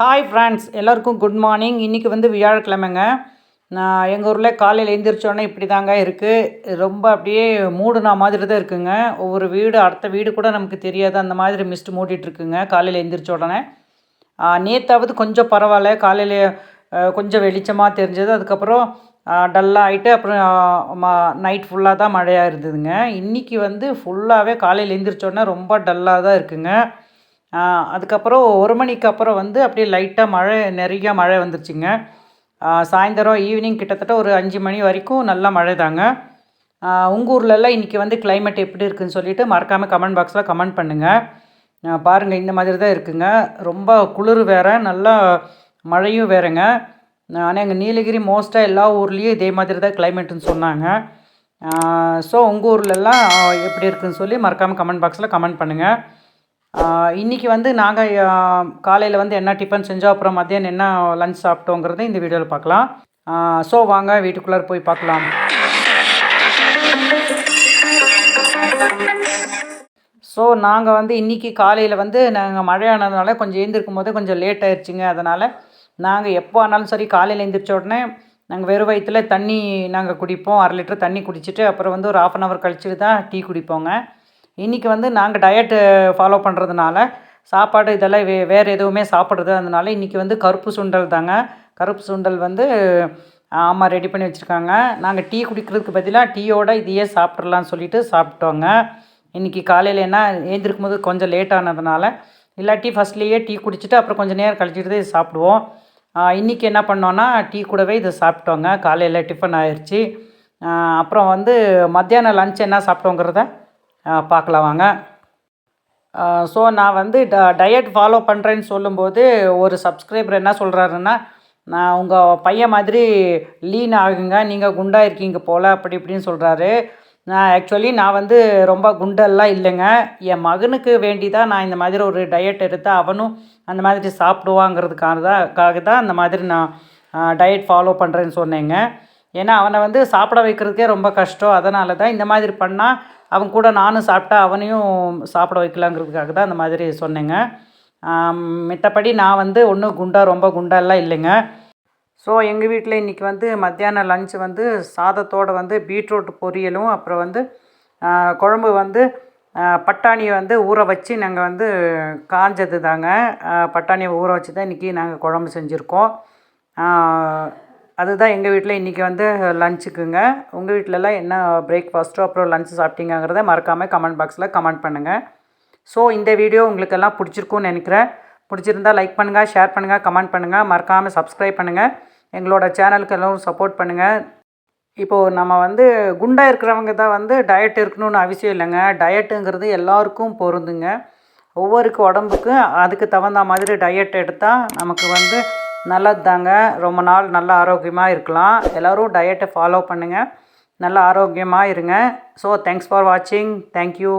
Hi friends, எல்லோருக்கும் good morning. இன்றைக்கி வந்து வியாழக்கிழமைங்க. நான் எங்கள் ஊரில் காலையில் எழுந்திரிச்சோன்னே இப்படி தாங்க இருக்குது. ரொம்ப அப்படியே மூடுனா மாதிரி தான் இருக்குங்க. ஒவ்வொரு வீடு அடுத்த வீடு கூட நமக்கு தெரியாது, அந்த மாதிரி மிஸ்ட் மூடிட்டுருக்குங்க காலையில் எழுந்திரிச்ச உடனே. நேற்றாவது கொஞ்சம் பரவாயில்ல, காலையில் கொஞ்சம் வெளிச்சமாக தெரிஞ்சது. அதுக்கப்புறம் டல்லாக ஆகிட்டு அப்புறம் நைட் ஃபுல்லாக தான் மழையாக இருந்ததுங்க. இன்றைக்கி வந்து ஃபுல்லாகவே காலையில் எழுந்திரிச்சோடனே ரொம்ப டல்லாக தான் இருக்குங்க. அதுக்கப்புறம் 1 மணிக்கு அப்புறம் வந்து அப்படியே லைட்டாக நிறையா மழை வந்துருச்சுங்க. சாயந்தரம் ஈவினிங் கிட்டத்தட்ட ஒரு 5 மணி வரைக்கும் நல்லா மழை தாங்க. உங்கள் ஊர்லலாம் இன்றைக்கி வந்து கிளைமேட் எப்படி இருக்குதுன்னு சொல்லிவிட்டு மறக்காமல் கமெண்ட் பாக்ஸில் கமெண்ட் பண்ணுங்கள். பாருங்கள், இந்த மாதிரி தான் இருக்குங்க. ரொம்ப குளிர் வேறு, நல்லா மழையும் வேறுங்க. ஆனால் எங்கள் நீலகிரி மோஸ்ட்டாக எல்லா ஊர்லேயும் இதே மாதிரி தான் கிளைமேட்டுன்னு சொன்னாங்க. ஸோ உங்கள் ஊர்லலாம் எப்படி இருக்குதுன்னு சொல்லி மறக்காமல் கமெண்ட் பாக்ஸில் கமெண்ட் பண்ணுங்கள். இன்றைக்கி வந்து நாங்கள் காலையில் வந்து என்ன டிஃபன் செஞ்சோம், அப்புறம் மத்தியானம் என்ன லஞ்ச் சாப்பிட்டோங்கிறத இந்த வீடியோவில் பார்க்கலாம். ஸோ வாங்க வீட்டுக்குள்ளே போய் பார்க்கலாம். ஸோ நாங்கள் வந்து இன்றைக்கி காலையில் வந்து நாங்கள் மழையானதுனால கொஞ்சம் எழுந்திருக்கும் போது கொஞ்சம் லேட் ஆயிடுச்சுங்க. அதனால் நாங்கள் எப்போ ஆனாலும் சரி காலையில் எழுந்திரிச்ச உடனே நாங்கள் வெறும் வயிற்றுல தண்ணி நாங்கள் குடிப்போம். 1/2 லிட்டர் தண்ணி குடிச்சிட்டு அப்புறம் வந்து ஒரு 1/2 ஹவர் கழிச்சுட்டு தான் டீ குடிப்போங்க. இன்றைக்கி வந்து நாங்கள் டயட்டு ஃபாலோ பண்ணுறதுனால சாப்பாடு இதெல்லாம் வேறு எதுவுமே சாப்பிட்றது, அதனால இன்றைக்கி வந்து கருப்பு சுண்டல் தாங்க. கருப்பு சுண்டல் வந்து அம்மா ரெடி பண்ணி வச்சுருக்காங்க. நாங்கள் டீ குடிக்கிறதுக்கு பதிலாக டீயோடு இதையே சாப்பிட்றலான்னு சொல்லிட்டு சாப்பிட்டோங்க. இன்றைக்கி காலையில் என்ன எழுந்திருக்கும் போது கொஞ்சம் லேட் ஆனதுனால, இல்லாட்டி ஃபஸ்ட்லேயே டீ குடிச்சிட்டு அப்புறம் கொஞ்சம் நேரம் கழிச்சிட்டு தான் இது சாப்பிடுவோம். இன்றைக்கி என்ன பண்ணோன்னா டீ கூடவே இதை சாப்பிட்டோங்க. காலையில் டிஃபன் ஆயிடுச்சு. அப்புறம் வந்து மத்தியானம் லன்ச் என்ன சாப்பிட்டோங்கிறத பார்க்கலாம் வாங்க. ஸோ நான் வந்து டயட் ஃபாலோ பண்ணுறேன்னு சொல்லும்போது ஒரு சப்ஸ்கிரைபர் என்ன சொல்கிறாருன்னா, நான் உங்கள் பையன் மாதிரி லீன் ஆகுங்க, நீங்கள் குண்டாக இருக்கீங்க போல் அப்படி இப்படின்னு சொல்கிறாரு. நான் வந்து ரொம்ப குண்டெல்லாம் இல்லைங்க. என் மகனுக்கு வேண்டி தான் நான் இந்த மாதிரி ஒரு டயட் எடுத்து அவனும் அந்த மாதிரி சாப்பிடுவாங்கிறதுக்காக தான் அந்த மாதிரி நான் டயட் ஃபாலோ பண்ணுறேன்னு சொன்னேங்க. ஏன்னா அவனை வந்து சாப்பிட வைக்கிறதுக்கே ரொம்ப கஷ்டம். அதனால தான் இந்த மாதிரி பண்ணால் அவன் கூட நானும் சாப்பிட்டா அவனையும் சாப்பிட வைக்கலாங்கிறதுக்காக தான் அந்த மாதிரி சொன்னேங்க. மித்தபடி நான் வந்து ஒன்றும் ரொம்ப குண்டாலாம் இல்லைங்க. ஸோ எங்கள் வீட்டில் இன்றைக்கி வந்து மத்தியானம் லன்ச் வந்து சாதத்தோடு வந்து பீட்ரூட் பொரியலும், அப்புறம் வந்து குழம்பு வந்து பட்டாணியை வந்து ஊற வச்சு நாங்கள் வந்து காஞ்சது தாங்க. பட்டாணியை ஊற வச்சு தான் இன்றைக்கி நாங்கள் குழம்பு செஞ்சுருக்கோம். அதுதான் எங்கள் வீட்டில் இன்றைக்கி வந்து லஞ்சுக்குங்க. உங்கள் வீட்டிலலாம் என்ன பிரேக்ஃபாஸ்ட்டோ அப்புறம் லன்ச் சாப்பிட்டீங்கிறத மறக்காமல் கமெண்ட் பாக்ஸில் கமெண்ட் பண்ணுங்கள். ஸோ இந்த வீடியோ உங்களுக்கெல்லாம் பிடிச்சிருக்குன்னு நினைக்கிறேன். பிடிச்சிருந்தால் லைக் பண்ணுங்கள், ஷேர் பண்ணுங்கள், கமெண்ட் பண்ணுங்கள், மறக்காமல் சப்ஸ்கிரைப் பண்ணுங்கள். எங்களோட சேனலுக்கு எல்லோரும் சப்போர்ட் பண்ணுங்கள். இப்போது நம்ம வந்து குண்டாக இருக்கிறவங்க தான் வந்து டயட் இருக்கணும்னு அவசியம் இல்லைங்க. டயட்டுங்கிறது எல்லாருக்கும் பொருந்துங்க. ஒவ்வொரு உடம்புக்கும் அதுக்கு தகுந்த மாதிரி டயட் எடுத்தால் நமக்கு வந்து நல்லது தாங்க. ரொம்ப நாள் நல்லா ஆரோக்கியமாக இருக்கலாம். எல்லோரும் டயட்டை ஃபாலோ பண்ணுங்கள், நல்லா ஆரோக்கியமாக இருங்க. ஸோ தேங்க்ஸ் ஃபார் வாட்சிங். தேங்க்யூ.